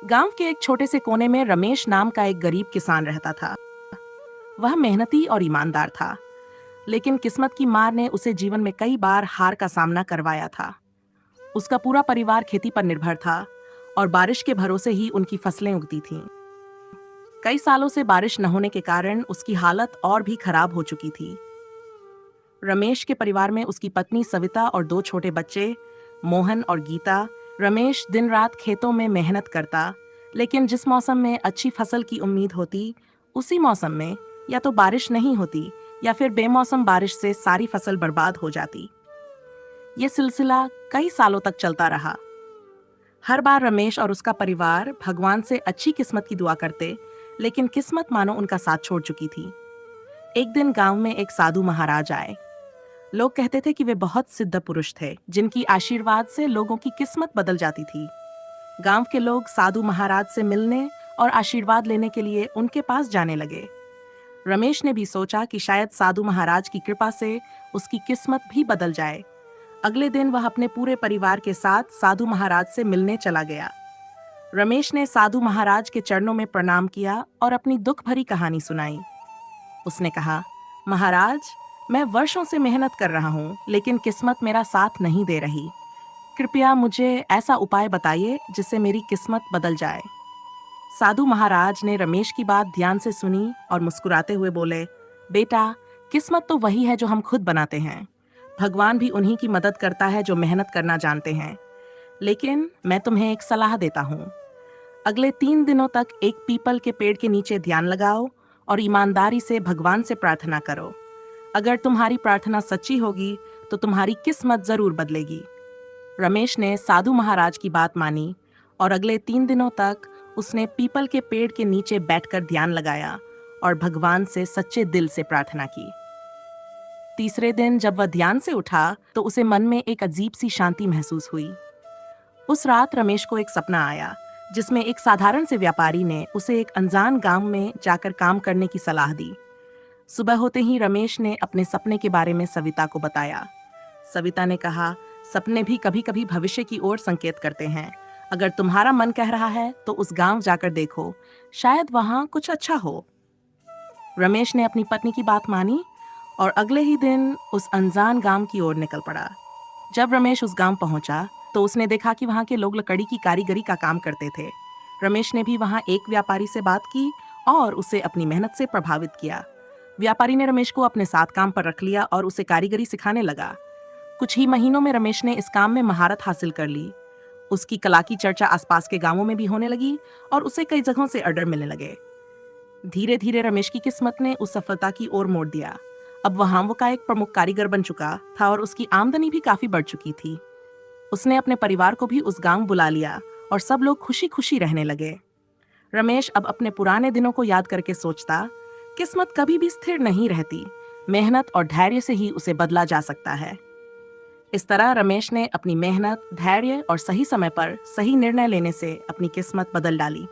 गांव के एक छोटे से कोने में रमेश नाम का एक गरीब किसान रहता था। वह मेहनती और ईमानदार था, लेकिन किस्मत की मार ने उसे जीवन में कई बार हार का सामना करवाया था। उसका पूरा परिवार खेती पर निर्भर था और बारिश के भरोसे ही उनकी फसलें उगती थीं। कई सालों से बारिश न होने के कारण उसकी हालत और भी खराब हो चुकी थी। रमेश के परिवार में उसकी पत्नी सविता और दो छोटे बच्चे, मोहन और गीता। रमेश दिन रात खेतों में मेहनत करता, लेकिन जिस मौसम में अच्छी फसल की उम्मीद होती, उसी मौसम में या तो बारिश नहीं होती या फिर बेमौसम बारिश से सारी फसल बर्बाद हो जाती। ये सिलसिला कई सालों तक चलता रहा। हर बार रमेश और उसका परिवार भगवान से अच्छी किस्मत की दुआ करते, लेकिन किस्मत मानो उनका साथ छोड़ चुकी थी। एक दिन गांव में एक साधु महाराज आए। लोग कहते थे कि वे बहुत सिद्ध पुरुष थे, जिनकी आशीर्वाद से लोगों की किस्मत बदल जाती थी। गांव के लोग साधु महाराज से मिलने और आशीर्वाद लेने के लिए उनके पास जाने लगे। रमेश ने भी सोचा कि शायद साधु महाराज की कृपा से उसकी किस्मत भी बदल जाए। अगले दिन वह अपने पूरे परिवार के साथ साधु महाराज से मिलने चला गया। रमेश ने साधु महाराज के चरणों में प्रणाम किया और अपनी दुख भरी कहानी सुनाई। उसने कहा, महाराज, मैं वर्षों से मेहनत कर रहा हूँ, लेकिन किस्मत मेरा साथ नहीं दे रही। कृपया मुझे ऐसा उपाय बताइए जिससे मेरी किस्मत बदल जाए। साधु महाराज ने रमेश की बात ध्यान से सुनी और मुस्कुराते हुए बोले, बेटा, किस्मत तो वही है जो हम खुद बनाते हैं। भगवान भी उन्हीं की मदद करता है जो मेहनत करना जानते हैं। लेकिन मैं तुम्हें एक सलाह देता हूँ। अगले 3 दिनों तक एक पीपल के पेड़ के नीचे ध्यान लगाओ और ईमानदारी से भगवान से प्रार्थना करो। अगर तुम्हारी प्रार्थना सच्ची होगी तो तुम्हारी किस्मत जरूर बदलेगी। रमेश ने साधु महाराज की बात मानी और अगले 3 दिनों तक उसने पीपल के पेड़ के नीचे बैठकर ध्यान लगाया और भगवान से सच्चे दिल से प्रार्थना की। तीसरे दिन जब वह ध्यान से उठा तो उसे मन में एक अजीब सी शांति महसूस हुई। उस रात रमेश को एक सपना आया, जिसमें एक साधारण से व्यापारी ने उसे एक अनजान गांव में जाकर काम करने की सलाह दी। सुबह होते ही रमेश ने अपने सपने के बारे में सविता को बताया। सविता ने कहा, सपने भी कभी कभी भविष्य की ओर संकेत करते हैं। अगर तुम्हारा मन कह रहा है तो उस गांव जाकर देखो, शायद वहां कुछ अच्छा हो। रमेश ने अपनी पत्नी की बात मानी और अगले ही दिन उस अनजान गांव की ओर निकल पड़ा। जब रमेश उस गांव पहुंचा तो उसने देखा कि वहां के लोग लकड़ी की कारीगरी का काम करते थे। रमेश ने भी वहां एक व्यापारी से बात की और उसे अपनी मेहनत से प्रभावित किया। व्यापारी ने रमेश को अपने साथ काम पर रख लिया और उसे कारीगरी सिखाने लगा। कुछ ही महीनों में रमेश ने इस काम में महारत हासिल कर ली। उसकी कला की चर्चा आसपास के गांवों में भी होने लगी और उसे कई जगहों से ऑर्डर मिलने लगे। धीरे धीरे रमेश की किस्मत ने उस सफलता की ओर मोड़ दिया। अब वहां वो का एक प्रमुख कारीगर बन चुका था और उसकी आमदनी भी काफी बढ़ चुकी थी। उसने अपने परिवार को भी उस गांव बुला लिया और सब लोग खुशी खुशी रहने लगे। रमेश अब अपने पुराने दिनों को याद करके सोचता, किस्मत कभी भी स्थिर नहीं रहती, मेहनत और धैर्य से ही उसे बदला जा सकता है। इस तरह रमेश ने अपनी मेहनत, धैर्य और सही समय पर सही निर्णय लेने से अपनी किस्मत बदल डाली।